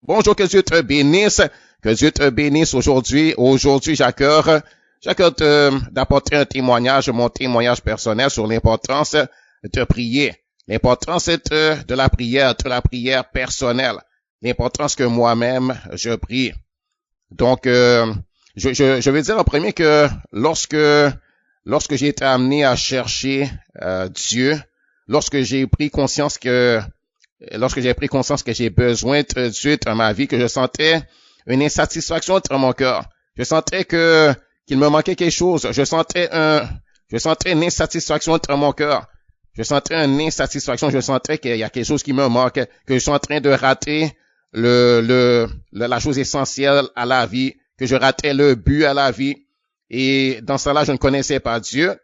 Bonjour, que Dieu te bénisse. Que Dieu te bénisse aujourd'hui. Aujourd'hui, j'accueille d'apporter un témoignage, mon témoignage personnel sur l'importance de prier. L'importance de la prière personnelle. L'importance que moi-même, je prie. Donc, je veux dire en premier que lorsque j'ai été amené à chercher Dieu, lorsque j'ai pris conscience que j'ai besoin de Dieu dans ma vie, que je sentais une insatisfaction dans mon cœur. Je sentais qu'il me manquait quelque chose. Je sentais une insatisfaction dans mon cœur. Je sentais qu'il y a quelque chose qui me manque, que je suis en train de rater la chose essentielle à la vie, que je ratais le but à la vie. Et dans ce temps-là, je ne connaissais pas Dieu.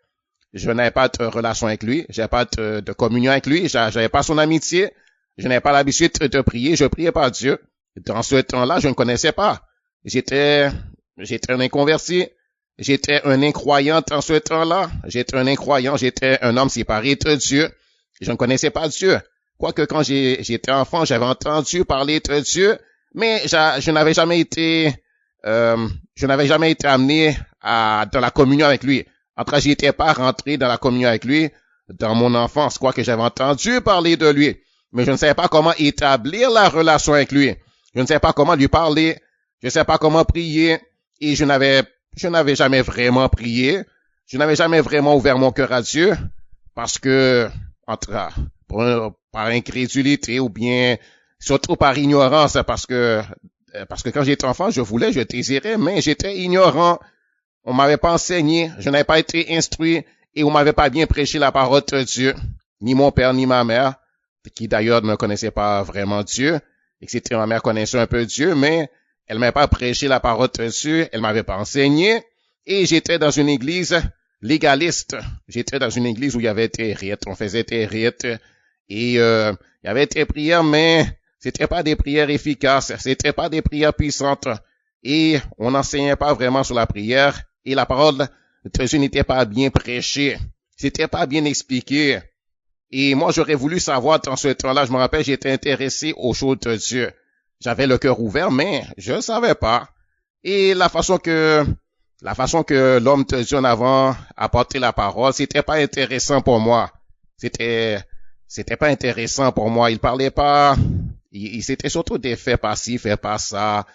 Je n'avais pas de relation avec lui. J'avais pas de communion avec lui. J'avais pas son amitié. Je n'avais pas l'habitude de prier. Je priais pas Dieu. Dans ce temps-là, je ne connaissais pas. J'étais un inconverti. J'étais un incroyant dans ce temps-là. J'étais un incroyant. J'étais un homme séparé de Dieu. Je ne connaissais pas Dieu. Quoique quand j'étais enfant, j'avais entendu parler de Dieu, mais je n'avais jamais été amené dans la communion avec lui. En tout cas, j'étais pas rentré dans la communion avec lui dans mon enfance, quoique j'avais entendu parler de lui. Mais je ne savais pas comment établir la relation avec lui. Je ne savais pas comment lui parler. Je ne savais pas comment prier. Et je n'avais jamais vraiment prié. Je n'avais jamais vraiment ouvert mon cœur à Dieu. Parce que, par incrédulité ou bien, surtout par ignorance, parce que quand j'étais enfant, je désirais, mais j'étais ignorant. On m'avait pas enseigné. Je n'avais pas été instruit. Et on m'avait pas bien prêché la parole de Dieu. Ni mon père, ni ma mère, qui d'ailleurs ne connaissait pas vraiment Dieu, etc. Ma mère connaissait un peu Dieu, mais elle m'avait pas prêché la parole de Dieu, elle m'avait pas enseigné, et j'étais dans une église légaliste. J'étais dans une église où il y avait des rites, on faisait des rites, et il y avait des prières, mais c'était pas des prières efficaces, c'était pas des prières puissantes, et on n'enseignait pas vraiment sur la prière, et la parole de Dieu n'était pas bien prêchée, c'était pas bien expliqué. Et moi, j'aurais voulu savoir dans ce temps-là, je me rappelle, j'étais intéressé aux choses de Dieu. J'avais le cœur ouvert, mais je ne savais pas. Et la façon que l'homme de Dieu en avant apportait la parole, c'était pas intéressant pour moi. C'était pas intéressant pour moi. Il parlait pas, c'était surtout des faits passifs, faits pas ça,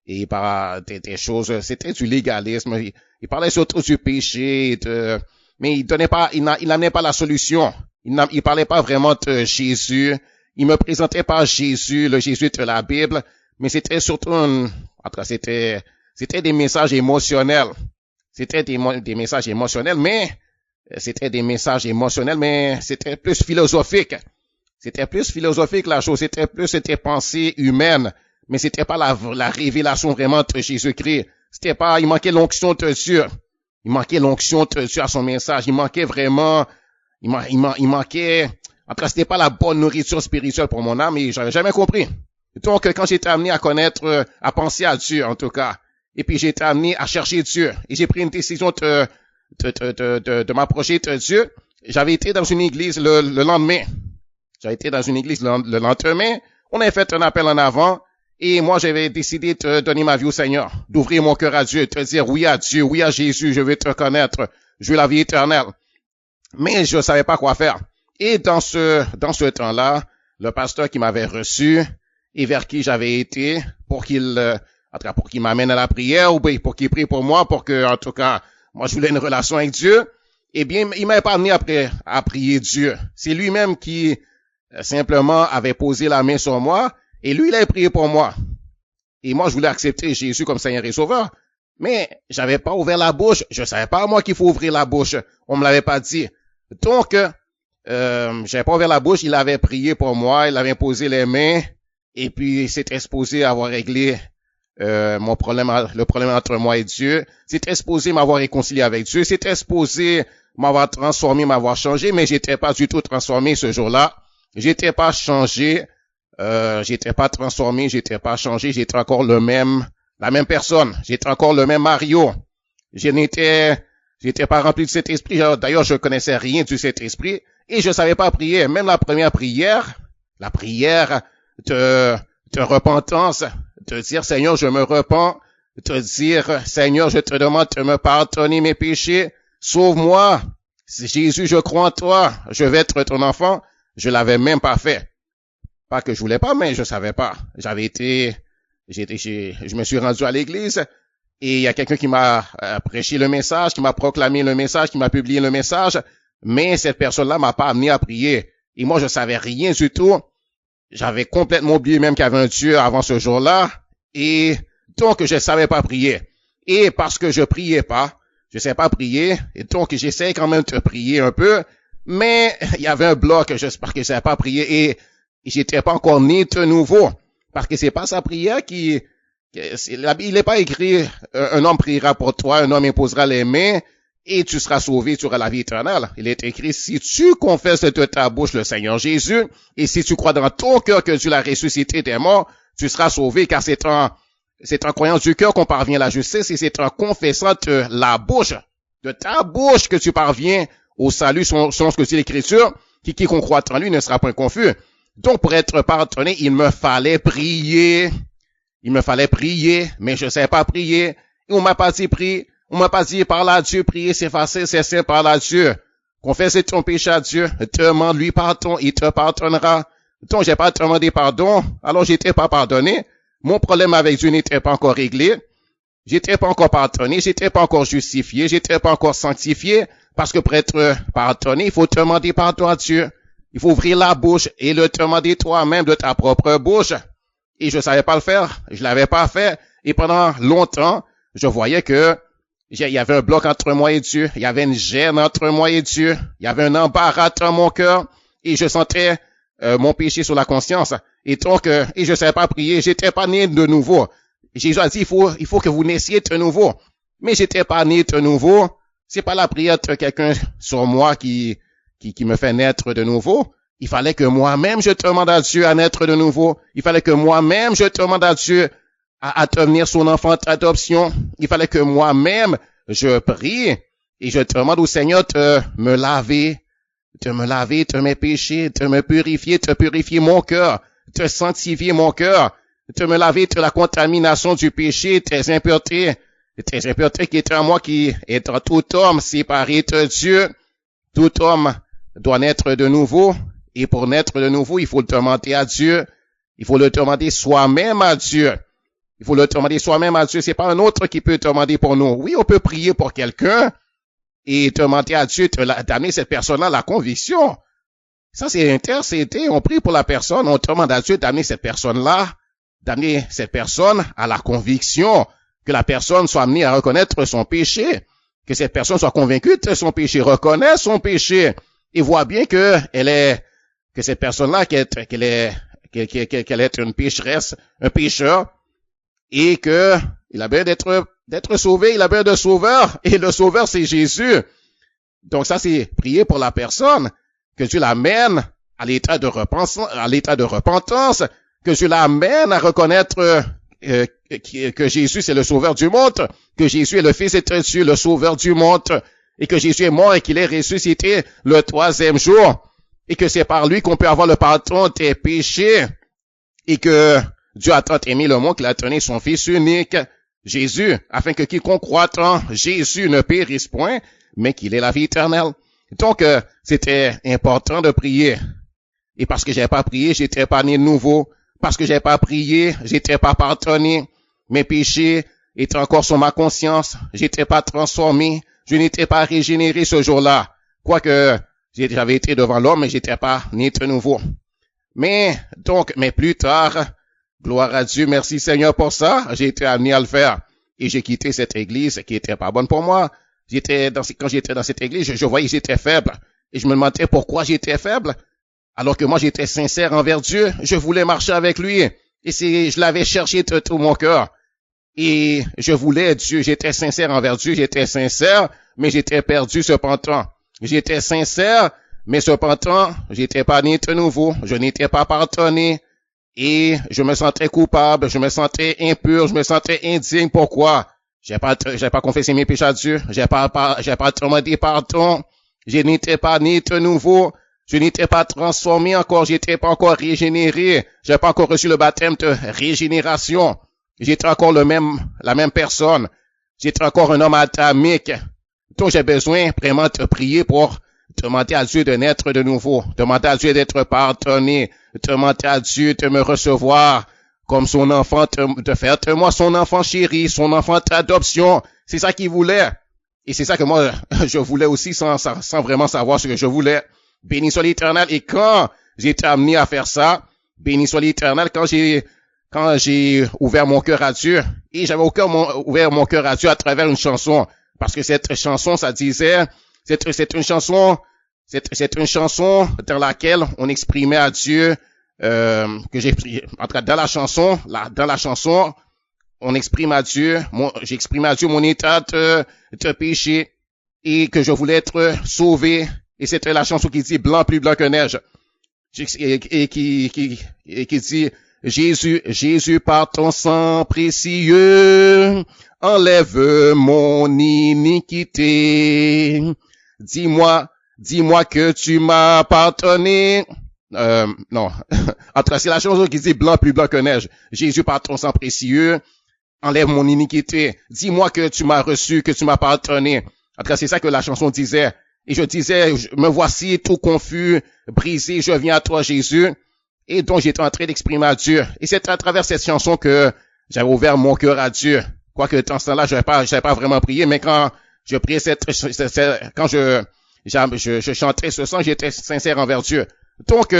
et par des choses, c'était du légalisme. Il parlait surtout du péché, mais il n'amenait pas la solution. Il parlait pas vraiment de Jésus. Il me présentait pas Jésus, le Jésus de la Bible, mais c'était surtout c'était des messages émotionnels. C'était des messages émotionnels, mais c'était plus philosophique. C'était plus philosophique la chose, c'était pensée humaine, mais c'était pas la révélation vraiment de Jésus-Christ. Il manquait l'onction de Dieu. Il manquait l'onction de Dieu à son message. Il manquait, en tout cas, c'était pas la bonne nourriture spirituelle pour mon âme et j'avais jamais compris. Donc, quand j'étais amené à connaître, à penser à Dieu, en tout cas, et puis j'ai été amené à chercher Dieu, et j'ai pris une décision de m'approcher de Dieu, j'avais été dans une église le lendemain. J'avais été dans une église le lendemain. On avait fait un appel en avant, et moi, j'avais décidé de donner ma vie au Seigneur, d'ouvrir mon cœur à Dieu, de dire oui à Dieu, oui à Jésus, je veux te connaître, je veux la vie éternelle. Mais je savais pas quoi faire. Et dans ce temps-là, le pasteur qui m'avait reçu et vers qui j'avais été pour qu'il m'amène à la prière ou pour qu'il prie pour moi, pour que, en tout cas, moi je voulais une relation avec Diu, eh bien, il m'avait pas amené à prier Dieu. C'est lui-même qui simplement avait posé la main sur moi et lui il avait prié pour moi. Et moi je voulais accepter Jésus comme Seigneur et Sauveur, mais j'avais pas ouvert la bouche. Je savais pas moi qu'il faut ouvrir la bouche. On me l'avait pas dit. Donc, j'avais pas ouvert la bouche, il avait prié pour moi, il avait imposé les mains, et puis c'était supposé avoir réglé le problème entre moi et Dieu. C'était supposé m'avoir réconcilié avec Dieu, c'était supposé m'avoir transformé, m'avoir changé, mais j'étais pas du tout transformé ce jour-là. J'étais pas changé, j'étais pas transformé, j'étais pas changé, j'étais encore la même personne, j'étais encore le même Mario. J'étais pas rempli de cet esprit. D'ailleurs, je connaissais rien de cet esprit et je savais pas prier. Même la première prière, la prière de repentance, te dire, Seigneur, je me repens, de te dire, Seigneur, je te demande de me pardonner mes péchés, sauve-moi. Si Jésus, je crois en toi, je vais être ton enfant. Je l'avais même pas fait. Pas que je voulais pas, mais je savais pas. Je me suis rendu à l'église et il y a quelqu'un qui m'a prêché le message, qui m'a proclamé le message, qui m'a publié le message, mais cette personne-là m'a pas amené à prier. Et moi, je savais rien du tout. J'avais complètement oublié même qu'il y avait un Dieu avant ce jour-là. Et donc, je savais pas prier. Et parce que je priais pas, je sais pas prier, et donc j'essayais quand même de prier un peu, mais il y avait un bloc, parce que je savais pas prier, et j'étais pas encore né de nouveau, parce que c'est pas sa prière il n'est pas écrit, un homme priera pour toi, un homme imposera les mains, et tu seras sauvé, tu auras la vie éternelle. Il est écrit, si tu confesses de ta bouche le Seigneur Jésus, et si tu crois dans ton cœur que Dieu l'a ressuscité des morts, tu seras sauvé, car c'est en croyant du cœur qu'on parvient à la justice et c'est en confessant de la bouche, de ta bouche que tu parviens au salut selon ce que dit l'Écriture, quiconque croit en lui ne sera point confus. Donc, pour être pardonné, il me fallait prier. Mais je ne sais pas prier. Et on m'a pas dit prier. On m'a pas dit parle à Dieu, prier, c'est facile, c'est simple, parle à Dieu. Confesse ton péché à Dieu, demande-lui pardon, il te pardonnera. Donc, j'ai pas demandé pardon, alors j'étais pas pardonné. Mon problème avec Dieu n'était pas encore réglé. J'étais pas encore pardonné, j'étais pas encore justifié, j'étais pas encore sanctifié. Parce que pour être pardonné, il faut demander pardon à Dieu. Il faut ouvrir la bouche et le demander toi-même de ta propre bouche. Et je savais pas le faire, je l'avais pas fait. Et pendant longtemps, je voyais que il y avait un bloc entre moi et Dieu. Il y avait une gêne entre moi et Dieu. Il y avait un embarras dans mon cœur. Et je sentais mon péché sur la conscience. Et donc, et je savais pas prier, j'étais pas né de nouveau. Jésus a dit, il faut que vous naissiez de nouveau. Mais j'étais pas né de nouveau. C'est pas la prière de quelqu'un sur moi qui me fait naître de nouveau. Il fallait que moi-même je demande à Dieu à naître de nouveau. Il fallait que moi-même je demande à Dieu à devenir son enfant d'adoption. Il fallait que moi-même je prie et je demande au Seigneur de me laver de mes péchés, de me purifier, de purifier mon cœur, de sanctifier mon cœur, de me laver de la contamination du péché, des impuretés qui est en moi, qui est en tout homme séparé de Dieu. Tout homme doit naître de nouveau, et pour naître de nouveau, il faut le demander à Dieu. Il faut le demander soi-même à Dieu. Il faut le demander soi-même à Dieu. C'est pas un autre qui peut demander pour nous. Oui, on peut prier pour quelqu'un et demander à Dieu d'amener cette personne-là la conviction. Ça, c'est intercéder. On prie pour la personne. On demande à Dieu d'amener cette personne-là, d'amener cette personne à la conviction, que la personne soit amenée à reconnaître son péché, que cette personne soit convaincue de son péché, reconnaisse son péché et voit bien que cette personne-là, qu'elle est une pécheresse, un pécheur, et que il a besoin d'être sauvé, il a besoin de sauveur, et le sauveur c'est Jésus. Donc ça c'est prier pour la personne, que Dieu l'amène à l'état de repentance, que Dieu l'amène à reconnaître que Jésus c'est le sauveur du monde, que Jésus est le Fils de Dieu, le sauveur du monde, et que Jésus est mort et qu'il est ressuscité le 3e jour, et que c'est par lui qu'on peut avoir le pardon des péchés, et que Dieu a tant aimé le monde qu'il a donné son Fils unique, Jésus, afin que quiconque croit en Jésus ne périsse point, mais qu'il ait la vie éternelle. Donc, c'était important de prier. Et parce que j'avais pas prié, j'étais pas né de nouveau. Parce que j'avais pas prié, j'étais pas pardonné. Mes péchés étaient encore sur ma conscience. J'étais pas transformé. Je n'étais pas régénéré ce jour-là. Quoique, j'avais été devant l'homme, mais j'étais pas né de nouveau. Mais plus tard, gloire à Dieu, merci Seigneur pour ça, j'ai été amené à le faire. Et j'ai quitté cette église qui était pas bonne pour moi. Quand j'étais dans cette église, je voyais que j'étais faible. Et je me demandais pourquoi j'étais faible. Alors que moi, j'étais sincère envers Dieu. Je voulais marcher avec lui. Et je l'avais cherché de tout mon cœur. Et je voulais Dieu. J'étais sincère envers Dieu. J'étais sincère, mais j'étais perdu cependant. J'étais sincère, mais cependant, j'étais pas né de nouveau. Je n'étais pas pardonné. Et je me sentais coupable. Je me sentais impur. Je me sentais indigne. Pourquoi? J'ai pas confessé mes péchés à Dieu. J'ai pas demandé pardon. Je n'étais pas né de nouveau. Je n'étais pas transformé encore. J'étais pas encore régénéré. J'ai pas encore reçu le baptême de régénération. J'étais encore la même personne. J'étais encore un homme adamique. Donc j'ai besoin vraiment de prier pour demander à Dieu de naître de nouveau, demander à Dieu d'être pardonné, demander à Dieu de me recevoir comme son enfant, de faire de moi son enfant chéri, son enfant d'adoption. C'est ça qu'il voulait. Et c'est ça que moi, je voulais aussi sans vraiment savoir ce que je voulais. Béni soit l'Éternel. Et quand j'ai été amené à faire ça, béni soit l'Éternel, quand j'ai ouvert mon cœur à Dieu, et j'avais ouvert mon cœur à Dieu à travers une chanson, parce que cette chanson, ça disait, c'est une chanson dans laquelle on exprimait à Dieu, que j'ai pris, en tout cas, dans la chanson, on exprime à Dieu, j'exprime à Dieu mon état de péché, et que je voulais être sauvé, et c'était la chanson qui dit blanc plus blanc que neige, et qui dit, Jésus, par ton sang précieux, enlève mon iniquité. Dis-moi que tu m'as pardonné. Non. En tout cas, c'est la chanson qui dit blanc plus blanc que neige. Jésus, par ton sang précieux, enlève mon iniquité. Dis-moi que tu m'as reçu, que tu m'as pardonné. En tout cas, c'est ça que la chanson disait. Et je disais, me voici tout confus, brisé, je viens à toi, Jésus. Et donc, j'étais en train d'exprimer à Dieu. Et c'est à travers cette chanson que j'avais ouvert mon cœur à Dieu. Quoique, dans ce temps-là, j'avais pas vraiment prié, mais quand je priais quand je chantais ce chant, j'étais sincère envers Dieu. Donc,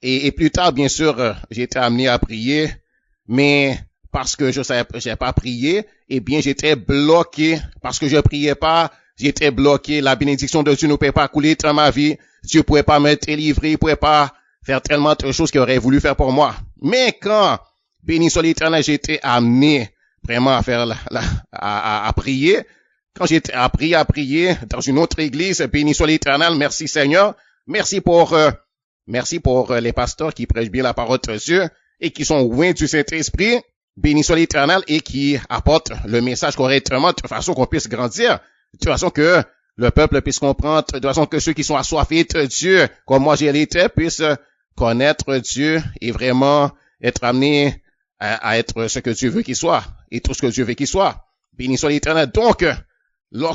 et plus tard, bien sûr, j'ai été amené à prier, mais parce que j'ai pas prié, eh bien, j'étais bloqué. Parce que je priais pas, j'étais bloqué. La bénédiction de Dieu ne pouvait pas couler dans ma vie. Dieu pouvait pas me délivrer, il pouvait pas faire tellement de choses qu'il aurait voulu faire pour moi. Mais quand, béni soit l'Éternel, j'ai été amené vraiment à faire à prier. Quand j'ai été à prier dans une autre église, béni soit l'Éternel, merci Seigneur. Merci pour les pasteurs qui prêchent bien la parole de Dieu et qui sont loin du Saint-Esprit. Béni soit l'Éternel et qui apportent le message correctement de façon qu'on puisse grandir, de façon que le peuple puisse comprendre, de façon que ceux qui sont assoiffés de Dieu, comme moi j'ai été, puissent connaître Dieu et vraiment être amenés à être ce que Dieu veut qu'il soit et tout ce que Dieu veut qu'il soit. Béni soit l'Éternel. Donc,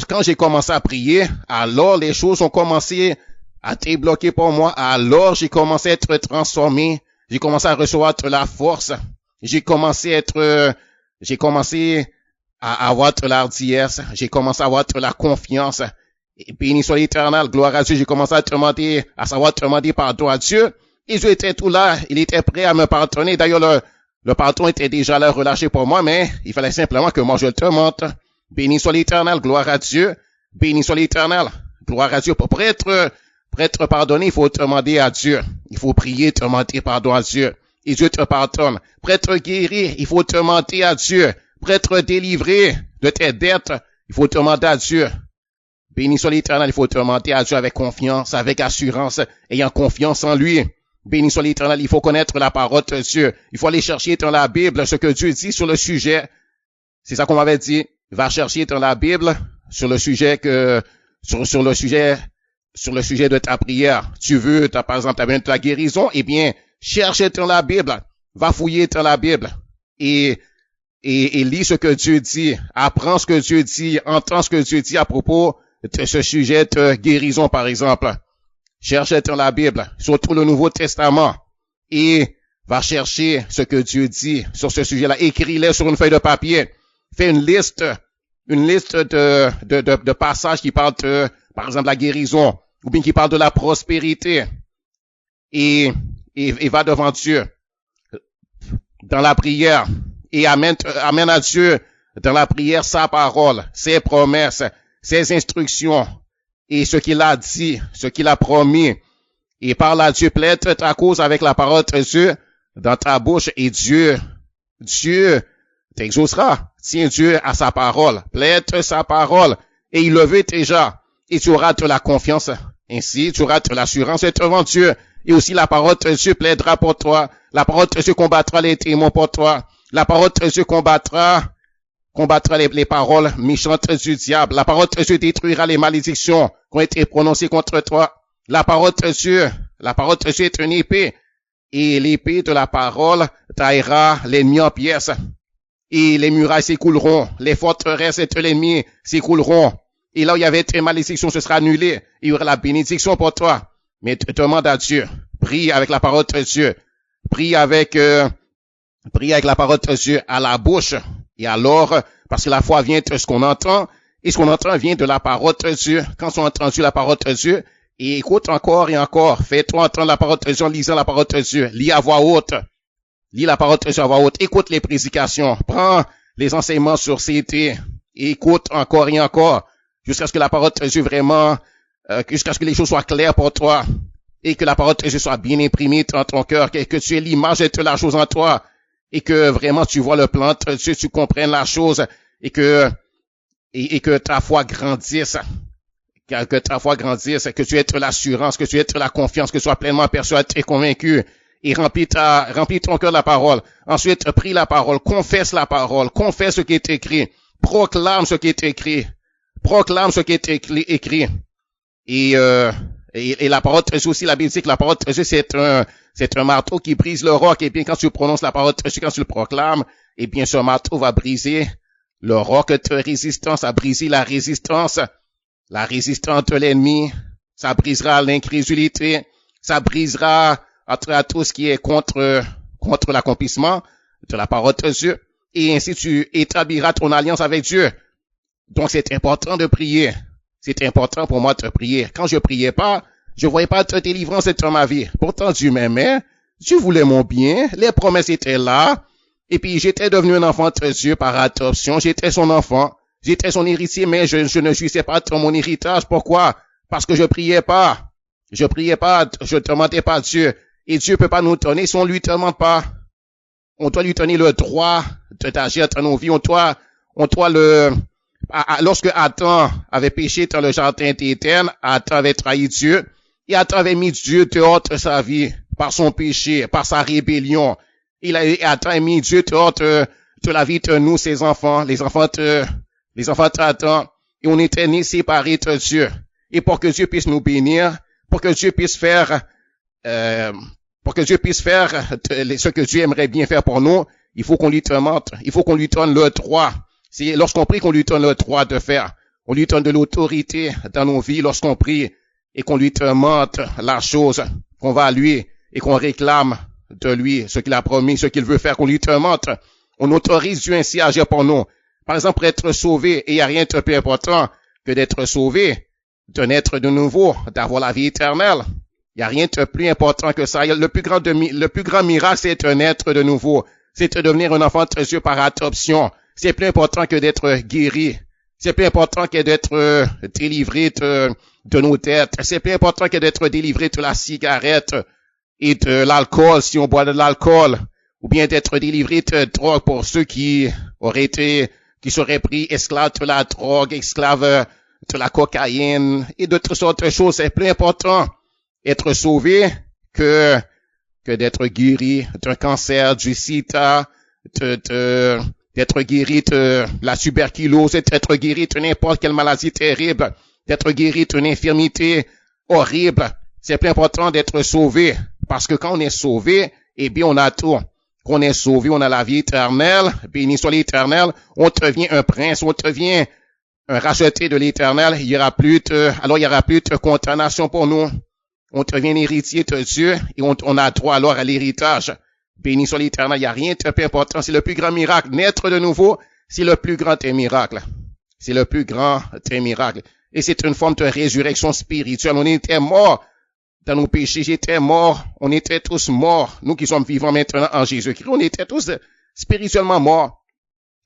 quand j'ai commencé à prier, alors les choses ont commencé à débloquer pour moi. Alors j'ai commencé à être transformé. J'ai commencé à recevoir de la force. J'ai commencé à avoir de l'ardiesse. J'ai commencé à avoir de la confiance. Et béni soit l'Éternel, gloire à Dieu. J'ai commencé à demander pardon à Dieu. Et Dieu était tout là. Il était prêt à me pardonner. D'ailleurs, le pardon était déjà là relâché pour moi, mais il fallait simplement que moi je le demande. Béni soit l'Éternel, gloire à Dieu. Béni soit l'Éternel, gloire à Dieu. Pour être pardonné, il faut demander à Dieu. Il faut prier, demander pardon à Dieu. Et Dieu te pardonne. Pour être guéri, il faut demander à Dieu. Pour être délivré de tes dettes, il faut demander à Dieu. Béni soit l'Éternel, il faut demander à Dieu avec confiance, avec assurance, ayant confiance en lui. Béni soit l'Éternel, il faut connaître la parole de Dieu. Il faut aller chercher dans la Bible ce que Dieu dit sur le sujet. C'est ça qu'on m'avait dit. Va chercher dans la Bible sur le sujet sur le sujet de ta prière. Par exemple, tu as besoin de ta guérison, eh bien, cherche dans la Bible. Va fouiller dans la Bible. Et lis ce que Dieu dit. Apprends ce que Dieu dit. Entends ce que Dieu dit à propos de ce sujet de guérison, par exemple. Cherche dans la Bible, surtout le Nouveau Testament, et va chercher ce que Dieu dit sur ce sujet-là. Écris-les sur une feuille de papier. Fais une liste de passages qui parlent de, par exemple, la guérison, ou bien qui parlent de la prospérité. Et va devant Dieu dans la prière et amène à Dieu dans la prière sa parole, ses promesses, ses instructions. Et ce qu'il a dit, ce qu'il a promis, et parle à Dieu, plaide ta cause avec la parole de Dieu dans ta bouche, et Dieu t'exaucera. Tiens Dieu à sa parole, plaide sa parole, et il le veut déjà, et tu auras de la confiance. Ainsi, tu auras de l'assurance devant Dieu, et aussi la parole de Dieu plaidera pour toi, la parole de Dieu combattra les démons pour toi, la parole de Dieu combattra les paroles méchantes du diable. La parole de Dieu détruira les malédictions qui ont été prononcées contre toi. La parole de Dieu est une épée et l'épée de la parole taillera l'ennemi en pièces. Et les murailles s'écouleront, les forteresses de l'ennemi s'écouleront. Et là où il y avait tes malédictions, ce sera annulé. Il y aura la bénédiction pour toi. Mais demande à Dieu. Prie avec la parole de Dieu. Prie avec la parole de Dieu à la bouche. Et alors, parce que la foi vient de ce qu'on entend, et ce qu'on entend vient de la parole de Dieu. Quand on a entendu la parole de Dieu, et écoute encore et encore, fais-toi entendre la parole de Dieu en lisant la parole de Dieu. Lis à voix haute. Lis la parole de Dieu à voix haute. Écoute les prédications. Prends les enseignements sur CT. Écoute encore et encore. Jusqu'à ce que la parole de Dieu vraiment, jusqu'à ce que les choses soient claires pour toi. Et que la parole de Dieu soit bien imprimée dans ton cœur. Que tu aies l'image de la chose en toi. Et que vraiment tu vois le plan de Dieu, tu comprennes la chose. Et que ta foi grandisse. Que ta foi grandisse. Que tu aies l'assurance, que tu aies la confiance, que tu sois pleinement persuadé et convaincu. Et remplis ton cœur de la parole. Ensuite, prie la parole, confesse ce qui est écrit, proclame ce qui est écrit, Et la parole de Dieu aussi, la Bible dit que la parole de Dieu, c'est un marteau qui brise le roc. Et bien, quand tu prononces la parole de Dieu, quand tu le proclames, et bien, ce marteau va briser le roc de résistance, ça briser la résistance de l'ennemi, ça brisera l'incrédulité, ça brisera à tout ce qui est contre l'accomplissement de la parole de Dieu. Et ainsi tu établiras ton alliance avec Dieu. Donc c'est important de prier. C'est important pour moi de prier. Quand je priais pas, je voyais pas de délivrance dans ma vie. Pourtant Dieu m'aimait, Dieu voulait mon bien, les promesses étaient là. Et puis j'étais devenu un enfant de Dieu par adoption, j'étais son enfant, j'étais son héritier, mais je ne jouissais pas de mon héritage. Pourquoi? Parce que je priais pas, je demandais pas à Dieu. Et Dieu peut pas nous donner si on lui demande pas. On doit lui donner le droit d'agir dans nos vies. Lorsque Adam avait péché dans le jardin d'Éden, Adam avait trahi Dieu. Et Adam avait mis Dieu dehors de sa vie par son péché, par sa rébellion. Adam a mis Dieu dehors de la vie de nous, ses enfants, les enfants d'Adam. Et on était nés séparés de Dieu. Et pour que Dieu puisse nous bénir, pour que Dieu puisse faire ce que Dieu aimerait bien faire pour nous, il faut qu'on lui demande, il faut qu'on lui donne le droit. C'est lorsqu'on prie qu'on lui donne le droit de faire. On lui donne de l'autorité dans nos vies lorsqu'on prie et qu'on lui demande la chose qu'on va à lui et qu'on réclame de lui ce qu'il a promis, ce qu'il veut faire, qu'on lui demande. On autorise Dieu ainsi à agir pour nous. Par exemple, pour être sauvé, et il n'y a rien de plus important que d'être sauvé, de naître de nouveau, d'avoir la vie éternelle. Il n'y a rien de plus important que ça. Le plus grand miracle, c'est de naître de nouveau. C'est de devenir un enfant de Dieu par adoption. C'est plus important que d'être guéri. C'est plus important que d'être délivré de nos dettes. C'est plus important que d'être délivré de la cigarette et de l'alcool, si on boit de l'alcool. Ou bien d'être délivré de drogue pour ceux qui seraient pris esclaves de la drogue, esclaves de la cocaïne et de toutes sortes de choses. C'est plus important être sauvé que d'être guéri d'un cancer, du sida, d'être guéri de la tuberculose, d'être guéri de n'importe quelle maladie terrible, d'être guéri d'une infirmité horrible. C'est plus important d'être sauvé. Parce que quand on est sauvé, eh bien, on a tout. Quand on est sauvé, on a la vie éternelle, béni soit l'Éternel, on devient un prince, on devient un racheté de l'Éternel, il y aura plus de condamnation pour nous. On devient un héritier de Dieu et on a droit alors à l'héritage. Béni soit l'Éternel, il n'y a rien de plus important, c'est le plus grand miracle. Naître de nouveau, c'est le plus grand des miracles. C'est le plus grand des miracles. Et c'est une forme de résurrection spirituelle. On était morts dans nos péchés, j'étais mort, on était tous morts. Nous qui sommes vivants maintenant en Jésus-Christ, on était tous spirituellement morts.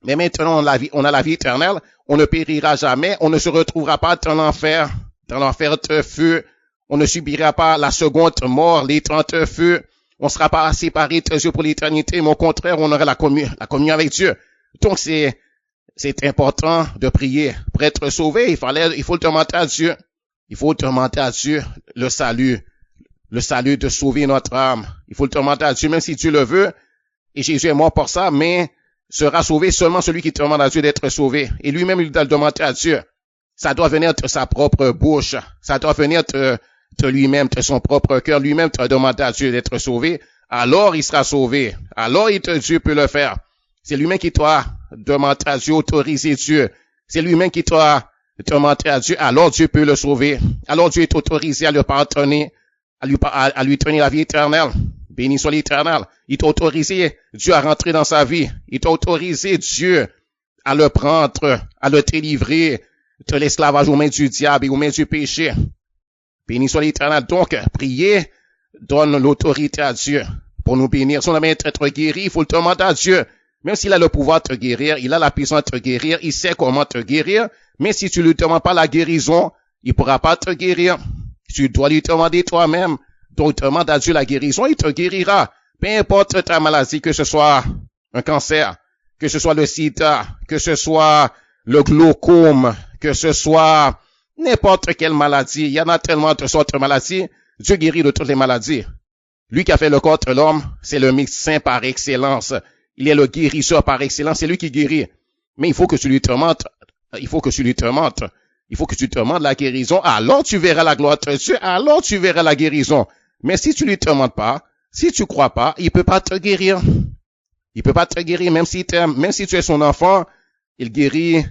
Mais maintenant, on a la vie éternelle, on ne périra jamais, on ne se retrouvera pas dans l'enfer de feu, on ne subira pas la seconde mort, l'étang de feu, on ne sera pas séparés de Dieu pour l'éternité, mais au contraire, on aura la communion avec Dieu. Donc c'est important de prier. Pour être sauvé, il faut le demander à Dieu. Il faut demander à Dieu le salut de sauver notre âme. Il faut le demander à Dieu, même si Dieu le veut. Et Jésus est mort pour ça, mais sera sauvé seulement celui qui demande à Dieu d'être sauvé. Et lui-même, il doit le demander à Dieu. Ça doit venir de sa propre bouche. Ça doit venir de lui-même, de son propre cœur. Lui-même doit demander à Dieu d'être sauvé alors il sera sauvé. Alors Dieu peut le faire. C'est lui-même qui doit demander à Dieu, autoriser Dieu. C'est lui-même qui doit demander à Dieu, alors Dieu peut le sauver. Alors Dieu est autorisé à le pardonner, à lui donner la vie éternelle. Béni soit l'Éternel. Il t'a autorisé Dieu à rentrer dans sa vie. Il t'a autorisé Dieu à le prendre, à le délivrer de l'esclavage aux mains du diable et aux mains du péché. Béni soit l'Éternel. Donc, prier donne l'autorité à Dieu pour nous bénir. Si on a besoin d'être guéri, il faut le demander à Dieu. Même s'il a le pouvoir de te guérir, il a la puissance de te guérir, il sait comment te guérir. Mais si tu lui demandes pas la guérison, il pourra pas te guérir. Tu dois lui demander toi-même. Donc, demande à Dieu la guérison, il te guérira. Peu importe ta maladie, que ce soit un cancer, que ce soit le sida, que ce soit le glaucome, que ce soit n'importe quelle maladie. Il y en a tellement de sortes de maladies. Dieu guérit de toutes les maladies. Lui qui a fait le corps de l'homme, c'est le médecin par excellence. Il est le guérisseur par excellence. C'est lui qui guérit. Mais il faut que tu lui demandes. Il faut que tu lui demandes. Il faut que tu demandes la guérison. Alors tu verras la gloire de Dieu. Alors tu verras la guérison. Mais si tu lui demandes pas, si tu crois pas, il peut pas te guérir. Il peut pas te guérir, même s'il t'aime, même si tu es son enfant, il guérit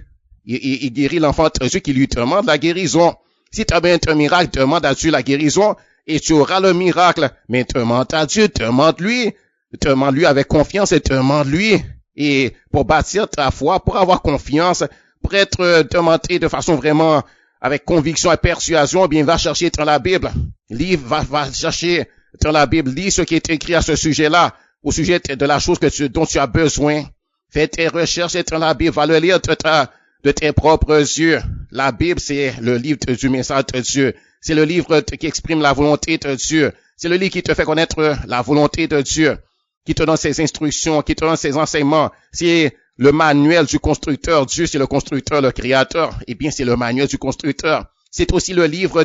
l'enfant de Dieu qui lui demande la guérison. Si tu as besoin d'un miracle, demande à Dieu la guérison et tu auras le miracle. Mais demande à Dieu, demande-lui avec confiance et demande-lui. Et pour bâtir ta foi, pour avoir confiance, pour être demandé de façon vraiment avec conviction et persuasion, eh bien, va chercher dans la Bible. Va chercher dans la Bible. Lis ce qui est écrit à ce sujet-là, au sujet de la chose dont tu as besoin. Fais tes recherches dans la Bible. Va le lire de tes propres yeux. La Bible, c'est le livre du message de Dieu. C'est le livre qui exprime la volonté de Dieu. C'est le livre qui te fait connaître la volonté de Dieu, qui te donne ses instructions, qui te donne ses enseignements. C'est le manuel du constructeur. Dieu, c'est le constructeur, le créateur. Eh bien, c'est le manuel du constructeur. C'est aussi le livre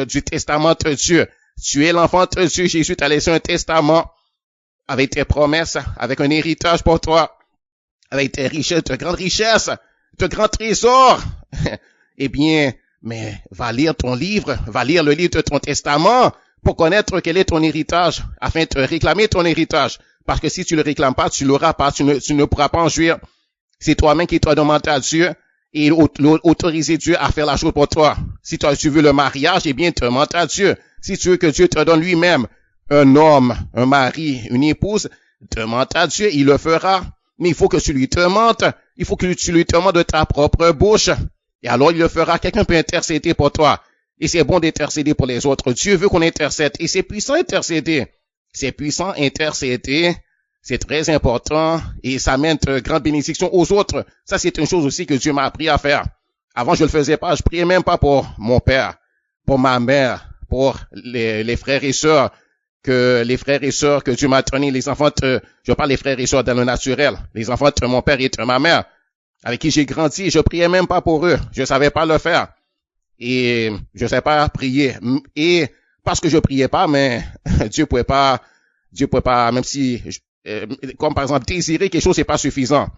du testament de Dieu. Tu es l'enfant de Dieu. Jésus t'a laissé un testament avec tes promesses, avec un héritage pour toi, avec tes richesses, de grandes richesses, de grands trésors. Eh bien, mais va lire ton livre, va lire le livre de ton testament pour connaître quel est ton héritage, afin de réclamer ton héritage. Parce que si tu le réclames pas, tu l'auras pas, tu ne pourras pas en jouir. C'est toi-même qui dois demander à Dieu et autoriser Dieu à faire la chose pour toi. Si tu veux le mariage, eh bien, demande à Dieu. Si tu veux que Dieu te donne lui-même un homme, un mari, une épouse, demande à Dieu, il le fera. Mais il faut que tu lui demandes, il faut que tu lui demandes de ta propre bouche. Et alors il le fera. Quelqu'un peut intercéder pour toi. Et c'est bon d'intercéder pour les autres. Dieu veut qu'on intercède. Et c'est puissant intercéder. C'est puissant intercéder. C'est très important. Et ça mène de grandes bénédictions aux autres. Ça, c'est une chose aussi que Dieu m'a appris à faire. Avant, je le faisais pas. Je priais même pas pour mon père, pour ma mère, pour les frères et sœurs que Dieu m'a donné, les enfants je parle des frères et sœurs dans le naturel, les enfants de mon père et de ma mère, avec qui j'ai grandi, je priais même pas pour eux. Je savais pas le faire. Et je savais pas prier. Et parce que je priais pas, mais Dieu pouvait pas, même si, comme par exemple, désirer quelque chose, c'est pas suffisant.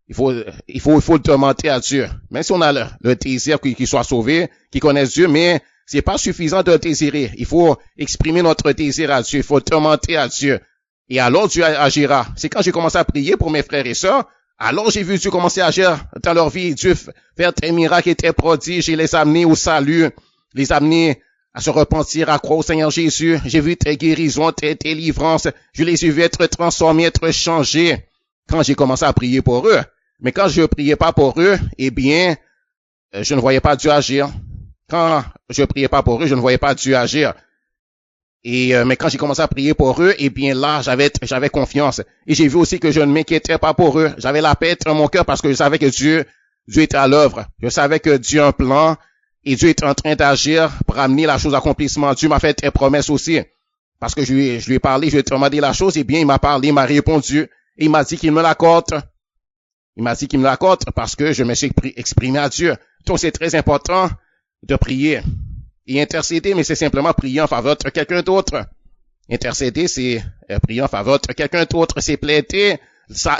Il faut le demander à Dieu. Même si on a le désir qu'il soit sauvé, qu'il connaisse Dieu, mais c'est pas suffisant de désirer. Il faut exprimer notre désir à Dieu. Il faut demander à Dieu. Et alors Dieu agira. C'est quand j'ai commencé à prier pour mes frères et sœurs, alors j'ai vu Dieu commencer à agir dans leur vie. Dieu faire des miracles et des prodiges et les amener au salut, les amener à se repentir, à croire au Seigneur Jésus. J'ai vu tes guérisons, tes délivrances. Je les ai vus être transformés, être changés quand j'ai commencé à prier pour eux. Mais quand je priais pas pour eux, eh bien, je ne voyais pas Dieu agir. Quand je priais pas pour eux, je ne voyais pas Dieu agir. Et mais quand j'ai commencé à prier pour eux, eh bien là, j'avais confiance. Et j'ai vu aussi que je ne m'inquiétais pas pour eux. J'avais la paix dans mon cœur parce que je savais que Dieu était à l'œuvre. Je savais que Dieu a un plan et Dieu est en train d'agir pour amener la chose à accomplissement. Dieu m'a fait des promesses aussi. Parce que je lui ai parlé, je lui ai demandé la chose, eh bien il m'a parlé, il m'a répondu. Et il m'a dit qu'il me l'accorde. Il m'a dit qu'il me l'accorde parce que je me suis exprimé à Dieu. Donc c'est très important de prier et intercéder, mais c'est simplement prier en faveur de quelqu'un d'autre. Intercéder, c'est prier en faveur de quelqu'un d'autre, c'est plaider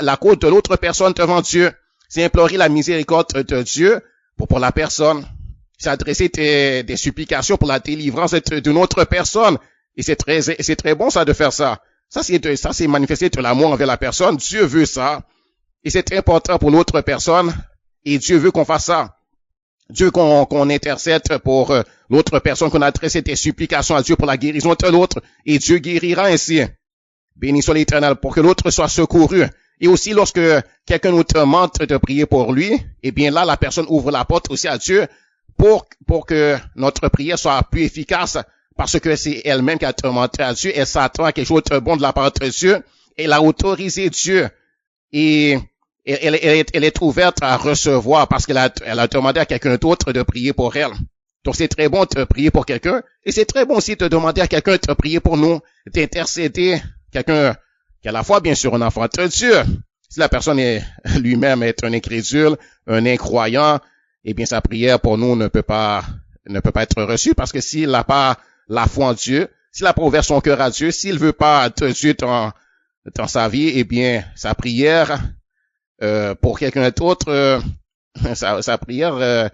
la cause de l'autre personne devant Dieu. C'est implorer la miséricorde de Dieu pour la personne. C'est adresser des supplications pour la délivrance d'une autre personne. Et c'est très bon ça de faire ça. Ça, c'est manifester de l'amour envers la personne. Dieu veut ça. Et c'est important pour l'autre personne. Et Dieu veut qu'on fasse ça. Dieu qu'on intercède pour l'autre personne, qu'on adresse des supplications à Dieu pour la guérison de l'autre. Et Dieu guérira ainsi. Béni soit l'Éternel pour que l'autre soit secouru. Et aussi, lorsque quelqu'un nous demande de prier pour lui, eh bien là, la personne ouvre la porte aussi à Dieu pour que notre prière soit plus efficace, parce que c'est elle-même qui a demandé à Dieu, elle s'attend à quelque chose de bon de la part de Dieu, elle a autorisé Dieu, et elle est ouverte à recevoir, parce qu'elle a demandé à quelqu'un d'autre de prier pour elle. Donc c'est très bon de prier pour quelqu'un, et c'est très bon aussi de demander à quelqu'un de prier pour nous, d'intercéder, quelqu'un qui a la foi, bien sûr, un enfant de Dieu. Si la personne lui-même est un incrédule, un incroyant, eh bien, sa prière pour nous ne peut pas être reçue, parce que s'il n'a pas la foi en Dieu, s'il n'a pas ouvert son cœur à Dieu, s'il veut pas de Dieu dans sa vie, eh bien, sa prière, pour quelqu'un d'autre, sa prière,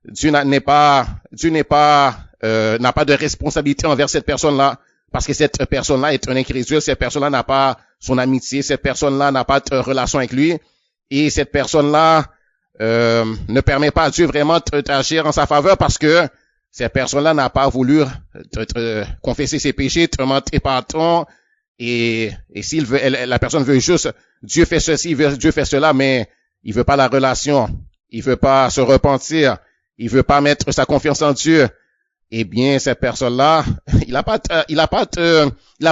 Dieu n'a pas de responsabilité envers cette personne-là, parce que cette personne-là est un incrédule, cette personne-là n'a pas son amitié, cette personne-là n'a pas de relation avec lui, et cette personne-là ne permet pas à Dieu vraiment d'agir en sa faveur, parce que cette personne-là n'a pas voulu confesser ses péchés, demander pardon, et s'il veut, la personne veut juste, Dieu fait ceci, Dieu fait cela, mais il veut pas la relation, il veut pas se repentir, il veut pas mettre sa confiance en Dieu. Eh bien, cette personne-là, il a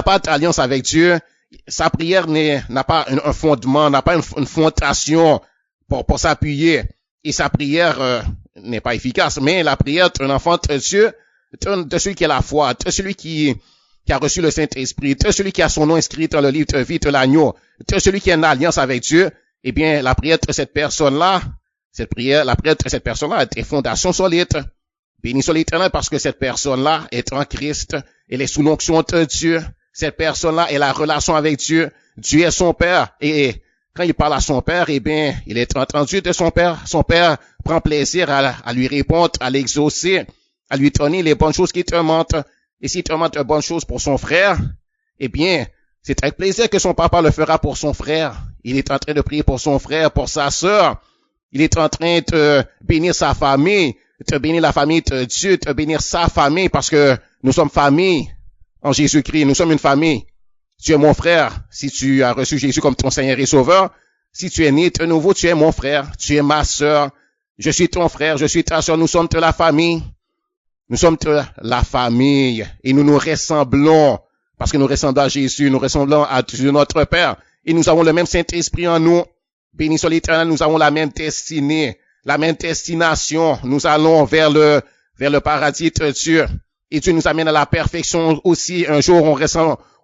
pas d'alliance avec Dieu. Sa prière n'a pas un fondement, n'a pas une fondation pour s'appuyer. Et sa prière n'est pas efficace. Mais la prière d'un enfant de Dieu, de celui qui a la foi, de celui qui a reçu le Saint-Esprit, de celui qui a son nom inscrit dans le livre de vie de l'agneau, de celui qui a une alliance avec Dieu, eh bien, la prière de cette personne-là, la prière de cette personne-là a des fondations solides. Béni soit l'Éternel, parce que cette personne-là est en Christ, elle est sous l'onction de Dieu. Cette personne-là est la relation avec Dieu. Dieu est son Père. Et quand il parle à son Père, eh bien, il est entendu de son Père. Son Père prend plaisir à lui répondre, à l'exaucer, à lui donner les bonnes choses qu'il demande. Et s'il demande de bonnes choses pour son frère, eh bien, c'est avec plaisir que son papa le fera pour son frère. Il est en train de prier pour son frère, pour sa sœur. Il est en train de bénir sa famille, de bénir la famille de Dieu, de bénir sa famille, parce que nous sommes famille en Jésus-Christ. Nous sommes une famille. Tu es mon frère si tu as reçu Jésus comme ton Seigneur et Sauveur. Si tu es né de nouveau, tu es mon frère, tu es ma sœur. Je suis ton frère, je suis ta sœur. Nous sommes de la famille. Nous sommes de la famille et nous nous ressemblons parce que nous ressemblons à Jésus, nous ressemblons à Dieu notre Père et nous avons le même Saint-Esprit en nous. Béni soit l'Éternel, nous avons la même destinée, la même destination. Nous allons vers le paradis de Dieu. Et Dieu nous amène à la perfection aussi. Un jour,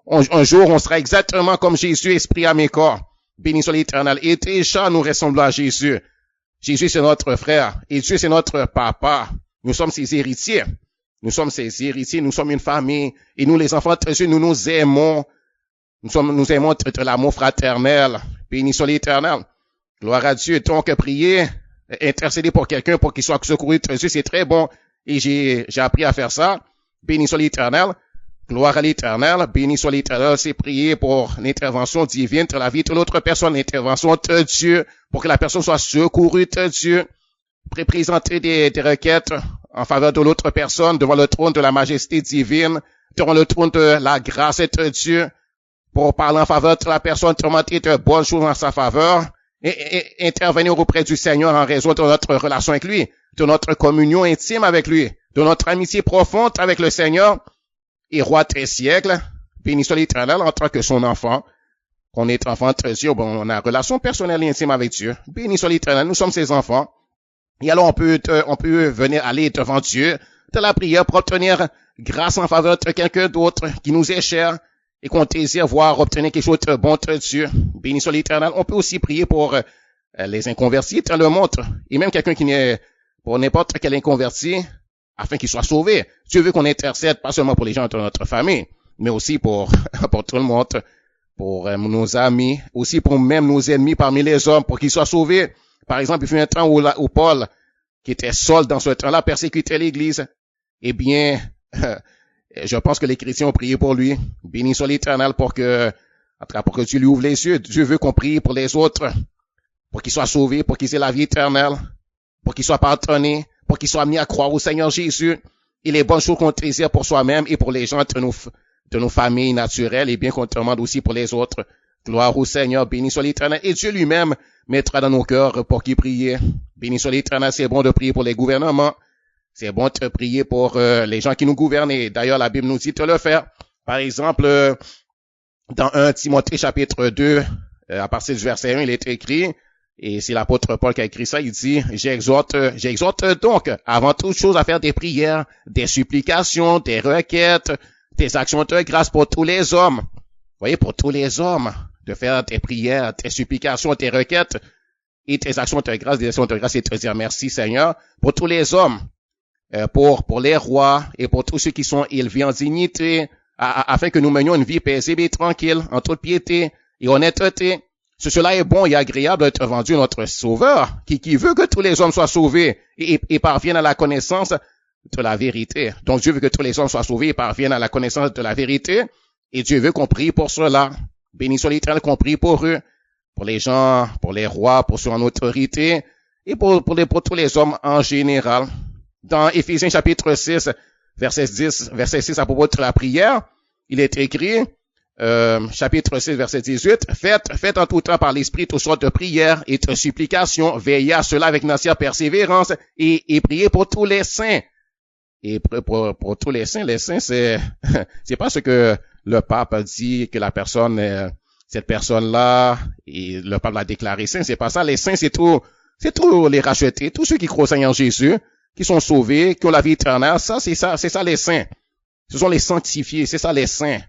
on sera exactement comme Jésus, esprit, âme et corps. Béni soit l'Éternel. Et déjà, nous ressemblons à Jésus. Jésus, c'est notre frère. Et Dieu, c'est notre papa. Nous sommes ses héritiers. Nous sommes ses héritiers. Nous sommes une famille. Et nous, les enfants de Dieu, nous nous aimons. Nous aimons de l'amour fraternel. Béni soit l'Éternel. Gloire à Dieu. Donc, prier, intercéder pour quelqu'un pour qu'il soit secouru de Dieu, c'est très bon. Et j'ai appris à faire ça. Béni soit l'Éternel. Gloire à l'Éternel. Béni soit l'Éternel. C'est prier pour l'intervention divine de la vie de l'autre personne, l'intervention de Dieu, pour que la personne soit secourue de Dieu. Présenter des requêtes en faveur de l'autre personne devant le trône de la majesté divine, devant le trône de la grâce de Dieu, pour parler en faveur de la personne, demander de bonnes choses en sa faveur, et intervenir auprès du Seigneur en raison de notre relation avec lui, de notre communion intime avec lui, de notre amitié profonde avec le Seigneur et roi des siècles. Béni soit l'Éternel en tant que son enfant. Qu'on est enfant de Dieu, bon, on a une relation personnelle et intime avec Dieu. Béni soit l'Éternel, nous sommes ses enfants. Et alors on peut venir aller devant Dieu de la prière pour obtenir grâce en faveur de quelqu'un d'autre qui nous est cher et qu'on désire voir obtenir quelque chose de bon de Dieu. Béni soit l'Éternel. On peut aussi prier pour les inconvertis dans le monde et même quelqu'un qui n'est pour n'importe quel inconverti afin qu'il soit sauvé. Dieu veut qu'on intercède pas seulement pour les gens de notre famille, mais aussi pour tout le monde, pour nos amis, aussi pour même nos ennemis parmi les hommes, pour qu'ils soient sauvés. Par exemple, il fut un temps où Paul, qui était Saul dans ce temps-là, persécutait l'Église. Eh bien, je pense que les chrétiens ont prié pour lui. Béni soit l'Éternel pour que En tout cas, pour que Dieu lui ouvre les yeux. Dieu veut qu'on prie pour les autres, pour qu'ils soient sauvés, pour qu'ils aient la vie éternelle, pour qu'ils soient pardonnés, pour qu'ils soient amenés à croire au Seigneur Jésus et les bonnes choses qu'on désire pour soi-même et pour les gens de nos familles naturelles et bien qu'on demande aussi pour les autres. Gloire au Seigneur, béni soit l'Éternel. Et Dieu lui-même mettra dans nos cœurs pour qui prier. Béni soit l'Éternel, c'est bon de prier pour les gouvernements. C'est bon de prier pour les gens qui nous gouvernent. Et d'ailleurs, la Bible nous dit de le faire. Par exemple, dans 1 Timothée chapitre 2, à partir du verset 1, il est écrit, et c'est l'apôtre Paul qui a écrit ça, il dit, j'exhorte donc, avant toute chose, à faire des prières, des supplications, des requêtes, des actions de grâce pour tous les hommes. Vous voyez, pour tous les hommes, de faire des prières, des supplications, des requêtes, et des actions de grâce, des actions de grâce, et de dire merci Seigneur, pour tous les hommes, pour les rois, et pour tous ceux qui sont élevés en dignité, afin que nous menions une vie paisible et tranquille, en toute piété et honnêteté. Cela est bon et agréable d'être vendu notre Sauveur, qui veut que tous les hommes soient sauvés et parviennent à la connaissance de la vérité. Donc Dieu veut que tous les hommes soient sauvés et parviennent à la connaissance de la vérité. Et Dieu veut qu'on prie pour cela. Béni soit l'Éternel, qu'on prie pour eux, pour les gens, pour les rois, pour ceux en autorité, et pour tous les hommes en général. Dans Éphésiens chapitre 6, verset 6 à propos de la prière, il est écrit, chapitre 6, verset 18, faites en tout temps par l'Esprit toutes sortes de prières et de supplications, veillez à cela avec une entière persévérance et priez pour tous les saints. Et pour tous les saints, c'est pas ce que le pape a dit que la personne, cette personne-là, et le pape l'a déclaré saint, c'est pas ça. Les saints, c'est tout les rachetés, tous ceux qui croient au Seigneur Jésus, qui sont sauvés, qui ont la vie éternelle, c'est ça les saints. Ce sont les sanctifiés, c'est ça les saints.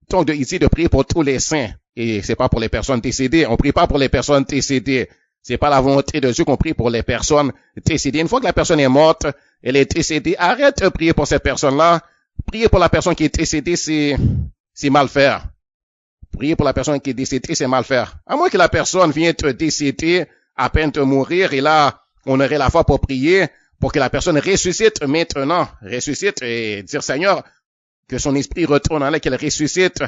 Donc, il dit de prier pour tous les saints. Et c'est pas pour les personnes décédées. On prie pas pour les personnes décédées. C'est pas la volonté de Dieu qu'on prie pour les personnes décédées. Une fois que la personne est morte, elle est décédée, arrête de prier pour cette personne-là. Prier pour la personne qui est décédée, c'est mal faire. Prier pour la personne qui est décédée, c'est mal faire. À moins que la personne vienne te décéder à peine de mourir, et là, on aurait la foi pour prier, pour que la personne ressuscite maintenant, ressuscite et dire Seigneur, que son esprit retourne en elle, qu'elle ressuscite.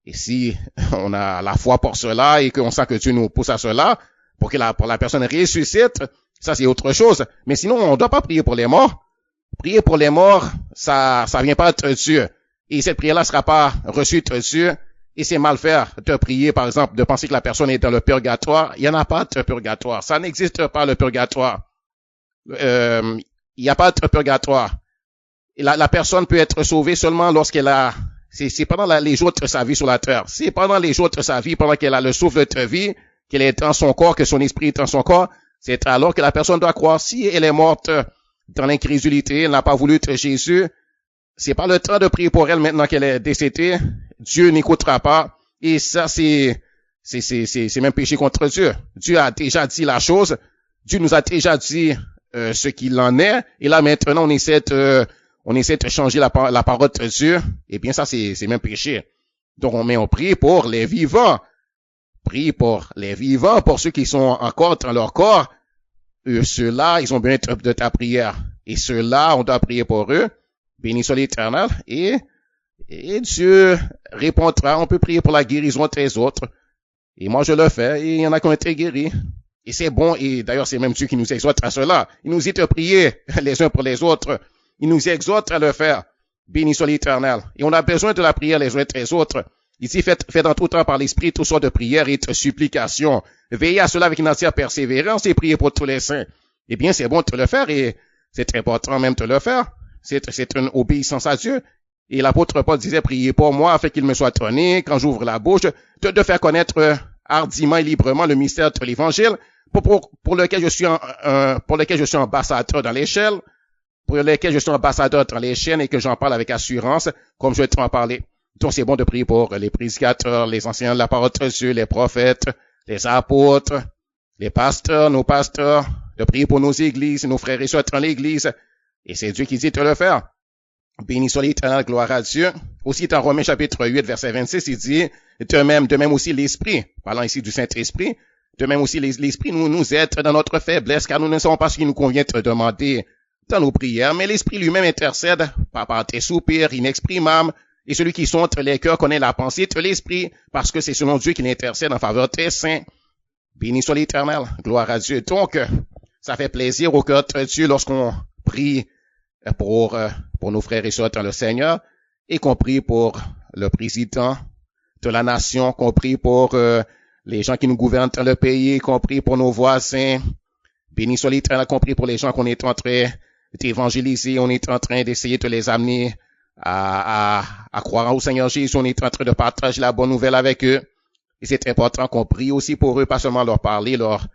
Et si on a la foi pour cela et qu'on sent que Dieu nous pousse à cela, pour la personne ressuscite, ça c'est autre chose. Mais sinon, on ne doit pas prier pour les morts. Prier pour les morts, ça vient pas de Dieu. Et cette prière-là sera pas reçue de Dieu. Et c'est mal faire de prier, par exemple, de penser que la personne est dans le purgatoire. Il n'y en a pas de purgatoire. Ça n'existe pas, le purgatoire. Il n'y a pas de purgatoire. Et la personne peut être sauvée seulement lorsqu'elle c'est pendant les jours de sa vie sur la terre. C'est pendant les jours de sa vie, pendant qu'elle a le souffle de vie, qu'elle est dans son corps, que son esprit est dans son corps, c'est alors que la personne doit croire. Si elle est morte dans l'incrédulité, elle n'a pas voulu de Jésus, c'est pas le temps de prier pour elle maintenant qu'elle est décédée. Dieu n'écoutera pas. Et ça, c'est même péché contre Dieu. Dieu a déjà dit la chose. Dieu nous a déjà dit ce qu'il en est. Et là, maintenant, on essaie de changer la parole de Dieu. Eh bien, ça, c'est même péché. Donc, on prie pour les vivants. Prie pour les vivants, pour ceux qui sont encore dans leur corps. Ceux-là, ils ont besoin de ta prière. Et ceux-là, on doit prier pour eux. Béni soit l'Éternel. Et Dieu répondra. On peut prier pour la guérison des autres. Et moi, je le fais. Et il y en a qui ont été guéris. Et c'est bon. Et d'ailleurs, c'est même Dieu qui nous exhorte à cela. Il nous dit de prier les uns pour les autres. Il nous exhorte à le faire. Béni soit l'Éternel. Et on a besoin de la prière les uns des autres. Ici, faites en tout temps par l'Esprit toutes sortes de prières et de supplications. Veillez à cela avec une entière persévérance et priez pour tous les saints. Eh bien, c'est bon de le faire et c'est important même de le faire. C'est une obéissance à Dieu. Et l'apôtre Paul disait, priez pour moi afin qu'il me soit donné, quand j'ouvre la bouche, de faire connaître hardiment et librement le mystère de l'Évangile, pour lequel je suis ambassadeur dans l'échelle, pour lequel je suis ambassadeur dans les chaînes et que j'en parle avec assurance, comme je vais t'en parler. Donc c'est bon de prier pour les prédicateurs, les enseignants de la parole de Dieu, les prophètes, les apôtres, les pasteurs, nos pasteurs, de prier pour nos églises, nos frères et sœurs dans l'église. Et c'est Dieu qui dit de le faire. Béni soit l'Éternel, gloire à Dieu. Aussi dans Romains chapitre 8, verset 26, il dit, de même aussi l'Esprit, parlant ici du Saint-Esprit, de même aussi l'Esprit nous aide dans notre faiblesse, car nous ne savons pas ce qu'il nous convient de demander dans nos prières, mais l'Esprit lui-même intercède par des soupirs inexprimables, Et celui qui sonde les cœurs connaît la pensée de l'Esprit, parce que c'est selon Dieu qu'il intercède en faveur des saints. Béni soit l'Éternel, gloire à Dieu. Donc, ça fait plaisir au cœur de Dieu lorsqu'on prie pour nos frères et sœurs dans le Seigneur, et qu'on prie pour le président de la nation, qu'on prie pour les gens qui nous gouvernent dans le pays, qu'on prie pour nos voisins. Béni soit l'Éternel, qu'on prie pour les gens qu'on est en train d'évangéliser, on est en train d'essayer de les amener à croire au Seigneur Jésus, on est en train de partager la bonne nouvelle avec eux. Et c'est important qu'on prie aussi pour eux, pas seulement leur parler, leur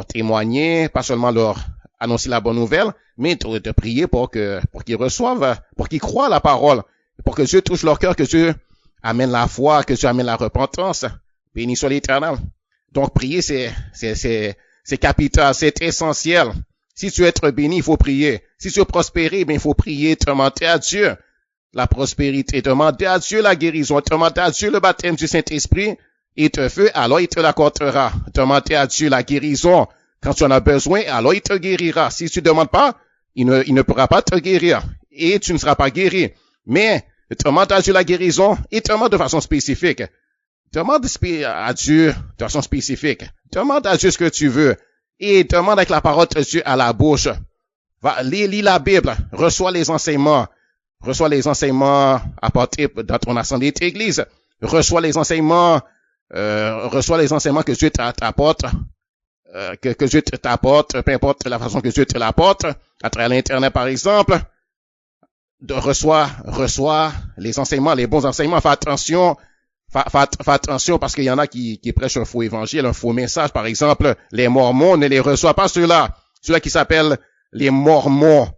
témoigner, pas seulement leur annoncer la bonne nouvelle, mais de prier pour qu'ils reçoivent, pour qu'ils croient la parole, pour que Dieu touche leur cœur, que Dieu amène la foi, que Dieu amène la repentance. Béni soit l'Éternel. Donc prier, c'est capital, c'est essentiel. Si tu veux être béni, il faut prier. Si tu veux prospérer, il faut prier, demander à Dieu la prospérité, demander à Dieu la guérison, demander à Dieu le baptême du Saint-Esprit, et te fait, alors il te l'accordera. Demander à Dieu la guérison. Quand tu en as besoin, alors il te guérira. Si tu ne demandes pas, il ne pourra pas te guérir. Et tu ne seras pas guéri. Mais, demande à Dieu la guérison et demande de façon spécifique. Demande à Dieu de façon spécifique. Demande à Dieu ce que tu veux. Et demande avec la parole de Dieu à la bouche. Lis la Bible. Reçois les enseignements. Reçois les enseignements apportés dans ton assemblée d'église. Reçois les enseignements que Dieu t'apporte, que Dieu t'apporte, peu importe la façon que Dieu te l'apporte, à travers l'Internet par exemple. Reçois les enseignements, les bons enseignements. Fais attention parce qu'il y en a qui prêchent un faux évangile, un faux message. Par exemple, les Mormons ne les reçoivent pas ceux-là qui s'appellent les Mormons,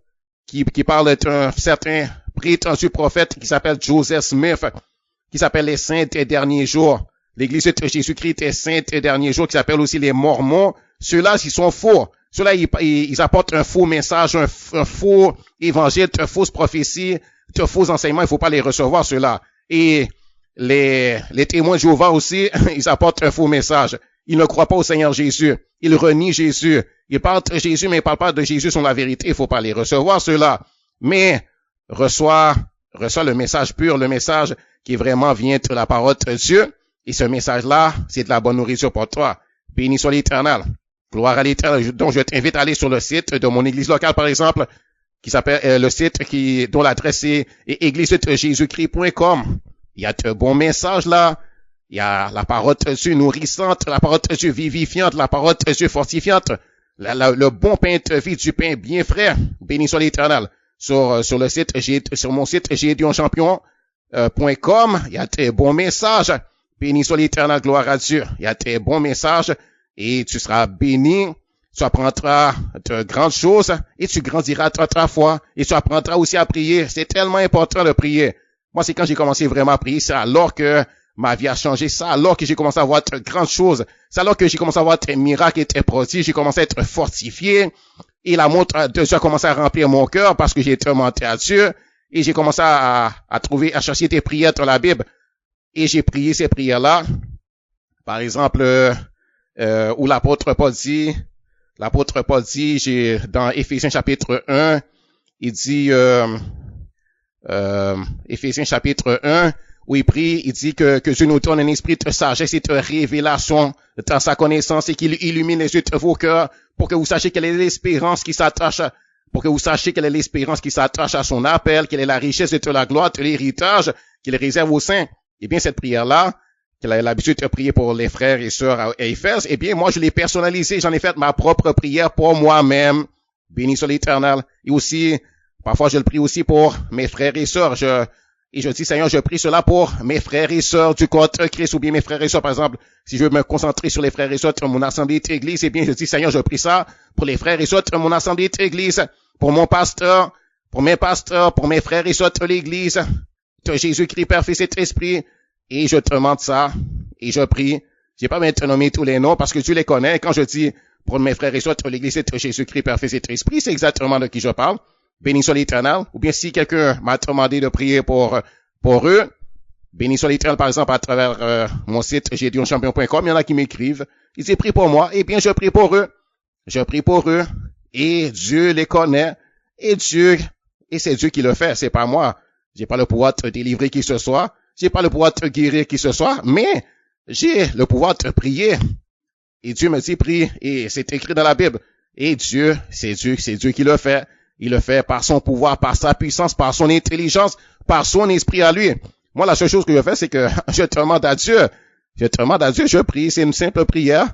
qui parlent d'un certain prétendu prophète qui s'appelle Joseph Smith, qui s'appelle les saints des derniers jours. L'Église de Jésus-Christ est sainte des derniers jours, qui s'appelle aussi les Mormons. Ceux-là, ils sont faux. Ceux-là, ils apportent un faux message, un faux évangile, de fausses prophéties, de faux enseignements. Il faut pas les recevoir, ceux-là. Et les témoins de Jéhovah aussi, ils apportent un faux message. Ils ne croient pas au Seigneur Jésus. Ils renient Jésus. Ils parlent de Jésus, mais ils parlent pas de Jésus sur la vérité. Il faut pas les recevoir, ceux-là. Mais, reçois le message pur, le message qui vraiment vient de la parole de Dieu. Et ce message-là, c'est de la bonne nourriture pour toi. Béni soit l'Éternel. Gloire à l'Éternel. Donc, je t'invite à aller sur le site de mon église locale, par exemple, qui s'appelle, le site dont l'adresse est églisedejésuschrist.com. Il y a de bons messages là. Il y a la parole de Dieu nourrissante, la parole de Dieu vivifiante, la parole de Dieu fortifiante, le bon pain de vie, du pain bien frais. Béni soit l'Éternel. Sur mon site, gédéonchampion.com, il y a de bons messages. Béni soit l'Éternel, gloire à Dieu. Il y a de bons messages et tu seras béni. Tu apprendras de grandes choses et tu grandiras dans ta foi et tu apprendras aussi à prier. C'est tellement important de prier. Moi, c'est quand j'ai commencé vraiment à prier, c'est alors que ma vie a changé, c'est alors que j'ai commencé à voir de grandes choses. C'est alors que j'ai commencé à voir des miracles et des prodiges. J'ai commencé à être fortifié et l'amour de Dieu a commencé à remplir mon cœur parce que j'ai demandé à Dieu et j'ai commencé à chercher des prières dans la Bible. Et j'ai prié ces prières-là. Par exemple, où l'apôtre Paul dit, dans Éphésiens chapitre 1, il dit, Éphésiens chapitre 1, où il prie, il dit que Dieu nous donne un esprit de sagesse et de révélation dans sa connaissance et qu'il illumine les yeux de vos cœurs pour que vous sachiez quelle est l'espérance qui s'attache à son appel, quelle est la richesse de la gloire, de l'héritage qu'il réserve aux saints. Eh bien, cette prière-là, qu'elle a l'habitude de prier pour les frères et sœurs à Éphèse, eh bien, moi, je l'ai personnalisée. J'en ai fait ma propre prière pour moi-même. Béni soit l'Éternel. Et aussi, parfois, je le prie aussi pour mes frères et sœurs. Et je dis, Seigneur, je prie cela pour mes frères et sœurs du corps de Christ, ou bien mes frères et sœurs, par exemple. Si je veux me concentrer sur les frères et sœurs de mon assemblée d'église, eh bien, je dis, Seigneur, je prie ça pour les frères et sœurs de mon assemblée d'église, pour mon pasteur, pour mes pasteurs, pour mes frères et sœurs de l'église, de Jésus-Christ, Père, Fils et Esprit. Et je te demande ça, et je prie. J'ai pas besoin de te nommer tous les noms, parce que tu les connais. Quand je dis pour mes frères et sœurs de l'église de Jésus-Christ, Père, Fils et Esprit, c'est exactement de qui je parle. Béni soit l'Éternel. Ou bien si quelqu'un m'a demandé de prier pour eux, béni soit l'Éternel, par exemple, à travers mon site gédéonchampion.com, il y en a qui m'écrivent. Ils disent, prie pour moi. Eh bien, je prie pour eux. Je prie pour eux. Et Dieu les connaît. Et c'est Dieu qui le fait. C'est pas moi. J'ai pas le pouvoir de te délivrer qui que ce soit. J'ai pas le pouvoir de te guérir qui que ce soit, mais j'ai le pouvoir de te prier. Et Dieu me dit prie, et c'est écrit dans la Bible. Et Dieu, c'est Dieu qui le fait. Il le fait par son pouvoir, par sa puissance, par son intelligence, par son esprit à lui. Moi, la seule chose que je fais, c'est que je demande à Dieu. Je prie, c'est une simple prière.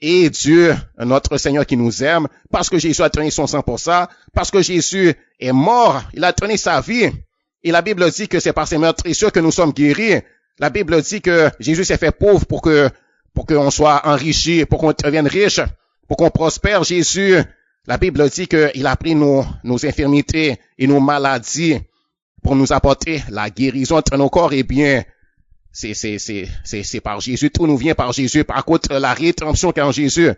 Et Dieu, notre Seigneur qui nous aime, parce que Jésus a donné son sang pour ça, parce que Jésus est mort, il a donné sa vie. Et la Bible dit que c'est par ses meurtrissures que nous sommes guéris. La Bible dit que Jésus s'est fait pauvre pour qu'on soit enrichi, pour qu'on devienne riche, pour qu'on prospère. Jésus, la Bible dit qu'il a pris nos infirmités et nos maladies pour nous apporter la guérison entre nos corps. Eh bien, c'est par Jésus. Tout nous vient par Jésus, par cause de la rédemption qu'en Jésus.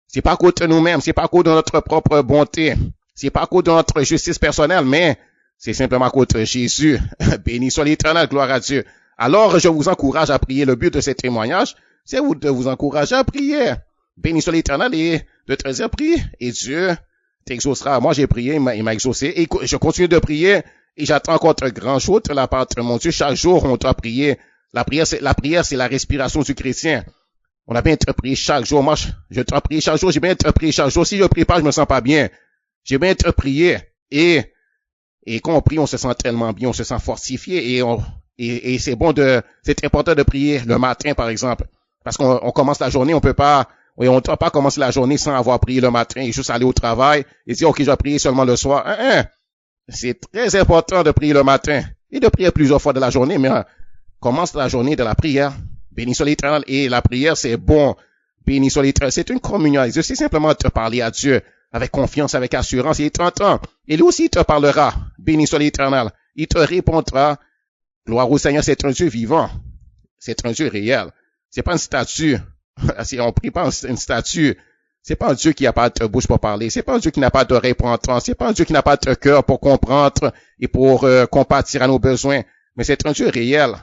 C'est pas à cause de nous-mêmes, c'est pas à cause de notre propre bonté, c'est pas à cause de notre justice personnelle, mais c'est simplement à cause de Jésus. Béni soit l'Éternel, gloire à Dieu. Alors, je vous encourage à prier. Le but de ce témoignage, c'est de vous encourager à prier. Béni soit l'Éternel et de te dire prie. Et Dieu t'exaucera. Moi, j'ai prié, il m'a exaucé. Et je continue de prier et j'attends encore de grandes choses de la part de mon Dieu. Chaque jour, on doit prier. La prière, c'est la respiration du chrétien. On a bien été prié chaque jour. Moi, je dois prier chaque jour. J'ai bien été prié chaque jour. Si je prie pas, je me sens pas bien. J'ai bien été prié. Et quand on prie, on se sent tellement bien, on se sent fortifié et c'est important de prier le matin, par exemple. Parce qu'on commence la journée, on ne doit pas commencer la journée sans avoir prié le matin et juste aller au travail et dire, OK, je vais prier seulement le soir. C'est très important de prier le matin et de prier plusieurs fois de la journée, mais commence la journée de la prière. Béni soit l'Éternel. Et la prière, c'est bon. Béni soit l'Éternel. C'est une communion avec Dieu. C'est simplement te parler à Dieu avec confiance, avec assurance. Il t'entend. Et lui aussi, il te parlera. Béni soit l'Éternel. Il te répondra. Gloire au Seigneur, c'est un Dieu vivant. C'est un Dieu réel. C'est pas une statue. Si on prie pas une statue, c'est pas un Dieu qui n'a pas de bouche pour parler. C'est pas un Dieu qui n'a pas d'oreille pour entendre. C'est pas un Dieu qui n'a pas de cœur pour comprendre et pour compatir à nos besoins. Mais c'est un Dieu réel.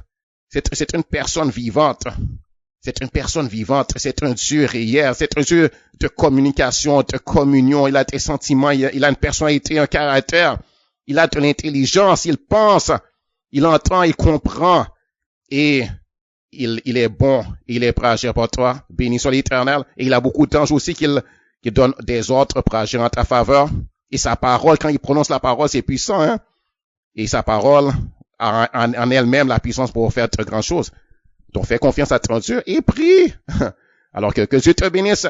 C'est une personne vivante. C'est une personne vivante. C'est un Dieu réel. C'est un Dieu de communication, de communion. Il a des sentiments. Il a une personnalité, un caractère. Il a de l'intelligence. Il pense. Il entend. Il comprend. Et il est bon. Il est prêt à agir pour toi. Béni soit l'Éternel. Et il a beaucoup d'anges aussi qu'il donne des ordres pour agir en ta faveur. Et sa parole, quand il prononce la parole, c'est puissant, hein. Et sa parole en elle-même la puissance pour faire de grandes choses. Donc, fais confiance à ton Dieu et prie. Alors que Dieu te bénisse.